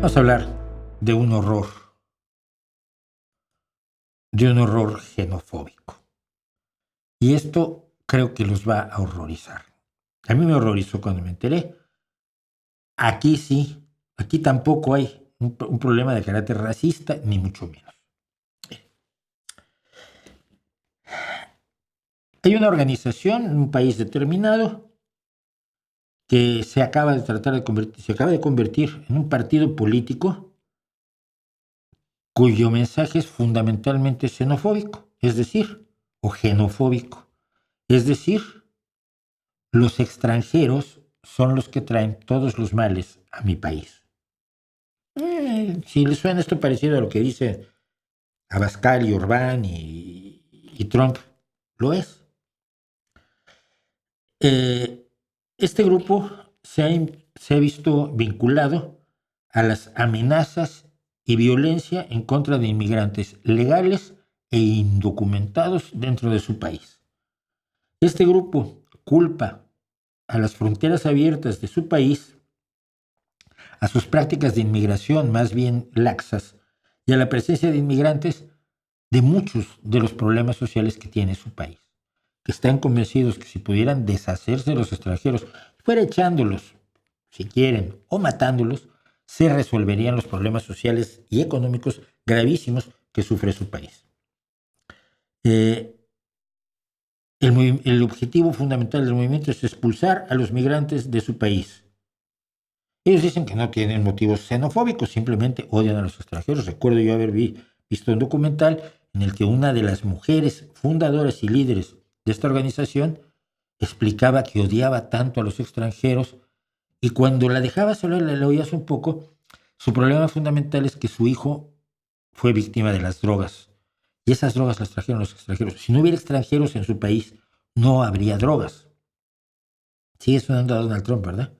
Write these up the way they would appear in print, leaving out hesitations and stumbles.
Vamos a hablar de un horror xenofóbico. Y esto creo que los va a horrorizar. A mí me horrorizó cuando me enteré. Aquí sí, aquí tampoco hay un problema de carácter racista, ni mucho menos. Hay una organización en un país determinado que se acaba de convertir en un partido político cuyo mensaje es fundamentalmente xenofóbico, es decir, o xenofóbico. Es decir, los extranjeros son los que traen todos los males a mi país. Si les suena esto parecido a lo que dice Abascal y Orbán y Trump, lo es. Este grupo se ha visto vinculado a las amenazas y violencia en contra de inmigrantes legales e indocumentados dentro de su país. Este grupo culpa a las fronteras abiertas de su país, a sus prácticas de inmigración más bien laxas y a la presencia de inmigrantes de muchos de los problemas sociales que tiene su país, que están convencidos que si pudieran deshacerse de los extranjeros, fuera echándolos, si quieren, o matándolos, se resolverían los problemas sociales y económicos gravísimos que sufre su país. El objetivo fundamental del movimiento es expulsar a los migrantes de su país. Ellos dicen que no tienen motivos xenofóbicos, simplemente odian a los extranjeros. Recuerdo yo haber visto un documental en el que una de las mujeres fundadoras y líderes de esta organización explicaba que odiaba tanto a los extranjeros y cuando la dejabas hablar, la oías un poco, su problema fundamental es que su hijo fue víctima de las drogas y esas drogas las trajeron los extranjeros. Si no hubiera extranjeros en su país, no habría drogas. Sigue sonando a Donald Trump, ¿verdad?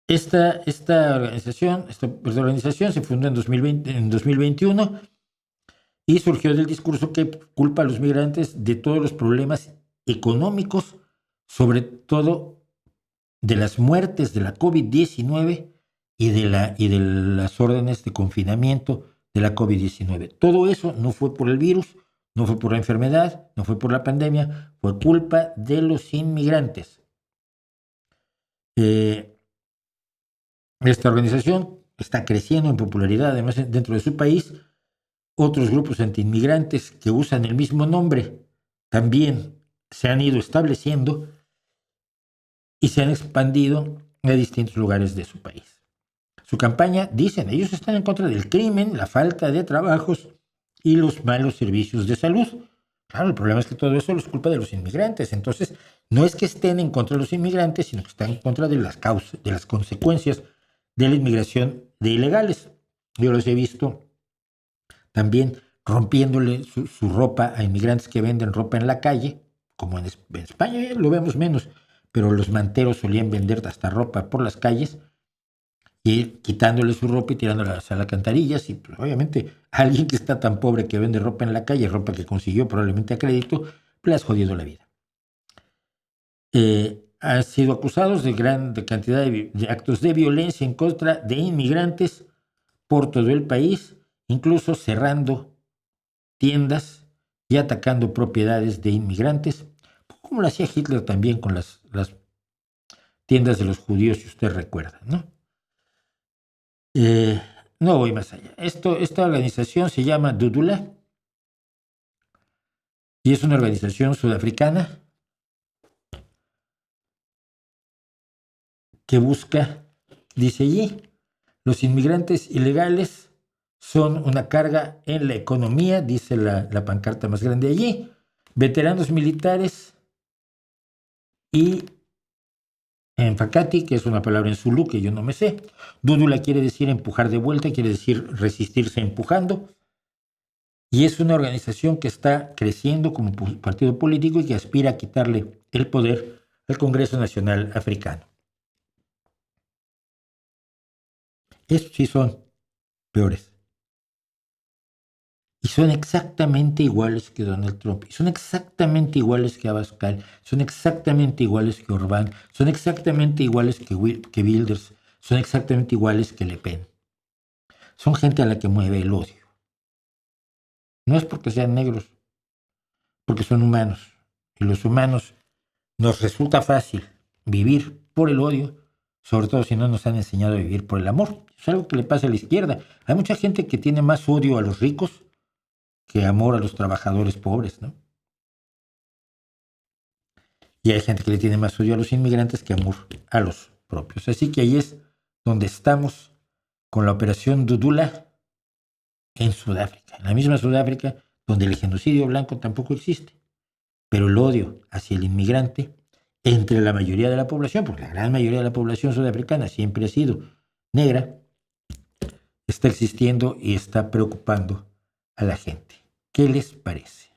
Esta organización se fundó en 2021 y surgió del discurso que culpa a los migrantes de todos los problemas económicos, sobre todo de las muertes de la COVID-19 y de las órdenes de confinamiento de la COVID-19. Todo eso no fue por el virus, no fue por la enfermedad, no fue por la pandemia, fue culpa de los inmigrantes. Esta organización está creciendo en popularidad, además, dentro de su país. Otros grupos antiinmigrantes que usan el mismo nombre también se han ido estableciendo y se han expandido a distintos lugares de su país. Su campaña, dicen, ellos están en contra del crimen, la falta de trabajos y los malos servicios de salud. Claro, el problema es que todo eso es culpa de los inmigrantes. Entonces, no es que estén en contra de los inmigrantes, sino que están en contra de las causas, de las consecuencias de la inmigración de ilegales. Yo los he visto también rompiéndole su ropa a inmigrantes que venden ropa en la calle, como en España lo vemos menos, pero los manteros solían vender hasta ropa por las calles y quitándole su ropa y tirándola a las alcantarillas. Y pues, obviamente alguien que está tan pobre que vende ropa en la calle, ropa que consiguió probablemente a crédito, le has jodido la vida. Han sido acusados de gran cantidad de actos de violencia en contra de inmigrantes por todo el país, incluso cerrando tiendas y atacando propiedades de inmigrantes, como lo hacía Hitler también con las tiendas de los judíos, si usted recuerda, ¿no? No voy más allá. Esta organización se llama Dudula y es una organización sudafricana que busca, dice allí, los inmigrantes ilegales son una carga en la economía, dice la pancarta más grande allí, veteranos militares y en Fakati, que es una palabra en Zulu que yo no me sé. Dudula quiere decir empujar de vuelta, quiere decir resistirse empujando. Y es una organización que está creciendo como partido político y que aspira a quitarle el poder al Congreso Nacional Africano. Estos sí son peores. Y son exactamente iguales que Donald Trump. Y son exactamente iguales que Abascal. Son exactamente iguales que Orbán. Son exactamente iguales que Wilders. son exactamente iguales que Le Pen. Son gente a la que mueve el odio. No es porque sean negros, porque son humanos. Y los humanos nos resulta fácil vivir por el odio, sobre todo si no nos han enseñado a vivir por el amor. Es algo que le pasa a la izquierda. Hay mucha gente que tiene más odio a los ricos que amor a los trabajadores pobres, ¿no? Y hay gente que le tiene más odio a los inmigrantes que amor a los propios. Así que ahí es donde estamos con la operación Dudula en Sudáfrica. En la misma Sudáfrica donde el genocidio blanco tampoco existe. Pero el odio hacia el inmigrante entre la mayoría de la población, porque la gran mayoría de la población sudafricana siempre ha sido negra, está existiendo y está preocupando a la gente. ¿Qué les parece?